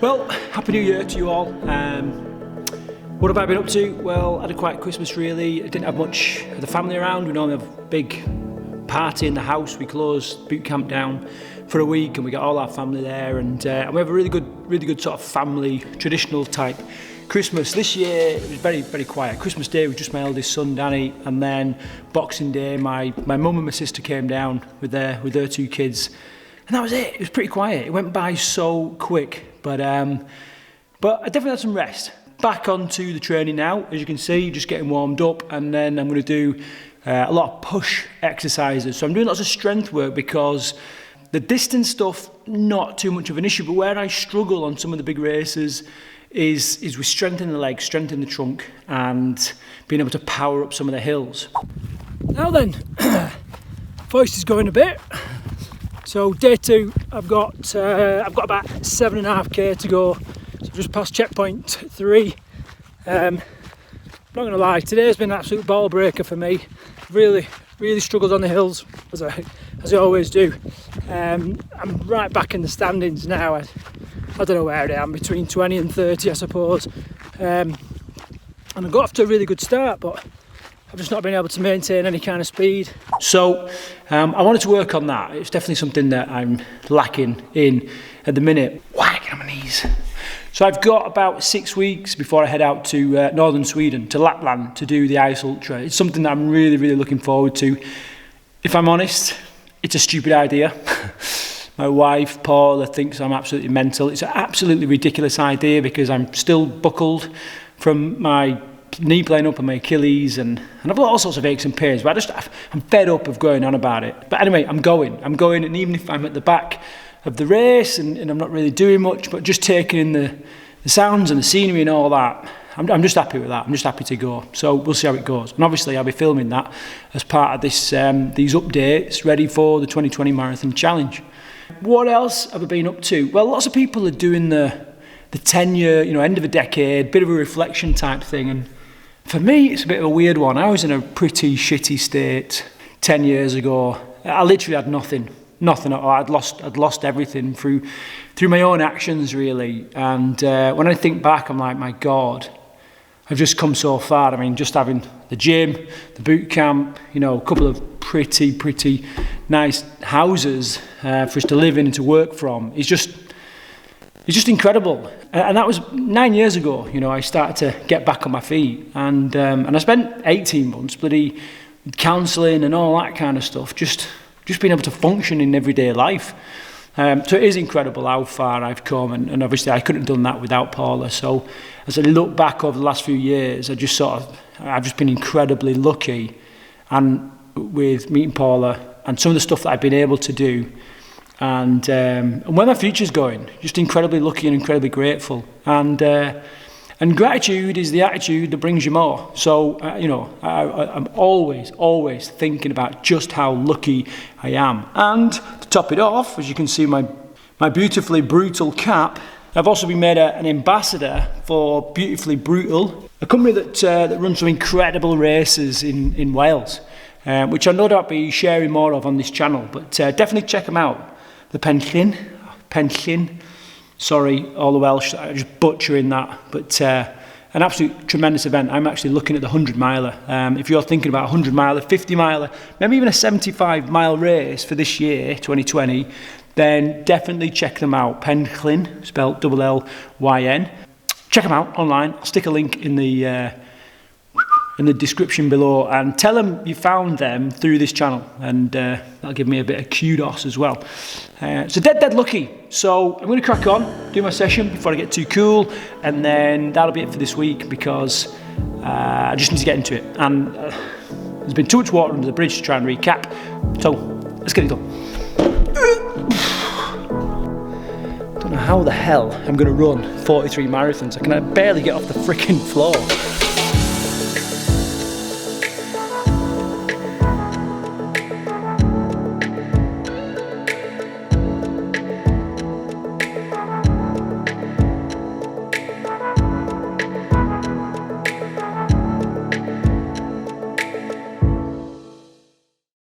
Well, Happy New Year to you all. What have I been up to? Well, I had a quiet Christmas really. I didn't have much of the family around. We normally have a big party in the house. We closed boot camp down for a week and we got all our family there, and we have a really good sort of family, traditional type Christmas. This year it was very quiet. Christmas Day was just my eldest son Danny, and then Boxing Day my mum and my sister came down with their two kids, and that was it. It was pretty quiet. It went by so quick, but I definitely had some rest. Back onto the training now, as you can see, just getting warmed up, and then I'm going to do a lot of push exercises. So I'm doing lots of strength work because the distance stuff, not too much of an issue, but where I struggle on some of the big races is with strengthening the legs, strengthening the trunk, and being able to power up some of the hills. Now then, voice is going a bit. So day 2, I've got about 7.5k to go. So just past checkpoint 3. I'm not going to lie, today's been an absolute ball breaker for me. Really struggled on the hills, as I always do. I'm right back in the standings now. I don't know where I am, between 20 and 30 I suppose. And I got off to a really good start, but I've just not been able to maintain any kind of speed. So I wanted to work on that. It's definitely something that I'm lacking in at the minute. Why get on my knees? So I've got about 6 weeks before I head out to northern Sweden, to Lapland, to do the Ice Ultra. It's something that I'm really looking forward to. If I'm honest, it's a stupid idea. My wife, Paula, thinks I'm absolutely mental. It's an absolutely ridiculous idea because I'm still buckled from my knee playing up on my Achilles, and I've got all sorts of aches and pains, but I'm fed up of going on about it. But anyway, I'm going, and even if I'm at the back of the race and I'm not really doing much, but just taking in the sounds and the scenery and all that, I'm just happy with that. I'm just happy to go. So we'll see how it goes. And obviously I'll be filming that as part of this these updates ready for the 2020 Marathon Challenge. What else have I been up to? Well, lots of people are doing the 10-year, end of a decade, bit of a reflection type thing, and for me it's a bit of a weird one. I was in a pretty shitty state 10 years ago. I literally had nothing at all. I'd lost everything through my own actions really, and when I think back I'm like, my God, I've just come so far. I mean, just having the gym, the boot camp, a couple of pretty nice houses for us to live in and to work from. It's just incredible. And that was 9 years ago. I started to get back on my feet, and I spent 18 months bloody counselling and all that kind of stuff, just being able to function in everyday life. So it is incredible how far I've come, and obviously I couldn't have done that without Paula. So as I look back over the last few years, I've just been incredibly lucky, and with meeting Paula and some of the stuff that I've been able to do, and where my future's going, just incredibly lucky and incredibly grateful. And gratitude is the attitude that brings you more. So, I'm always thinking about just how lucky I am. And to top it off, as you can see my beautifully brutal cap, I've also been made an ambassador for Beautifully Brutal, a company that runs some incredible races in Wales, which I know that I'll be sharing more of on this channel, but definitely check them out. The Penllyn, Penllyn. Sorry, all the Welsh, I'm just butchering that, but an absolute tremendous event. I'm actually looking at the 100 miler. If you're thinking about a 100 miler, 50 miler, maybe even a 75 mile race for this year, 2020, then definitely check them out. Penllyn, spelled L-L-Y-N. Check them out online. I'll stick a link in the description below, and tell them you found them through this channel, and that'll give me a bit of kudos as well. So dead lucky. So I'm going to crack on, do my session before I get too cool, and then that'll be it for this week, because I just need to get into it, and there's been too much water under the bridge to try and recap, so let's get it done. Don't know how the hell I'm going to run 43 marathons. I can barely get off the freaking floor.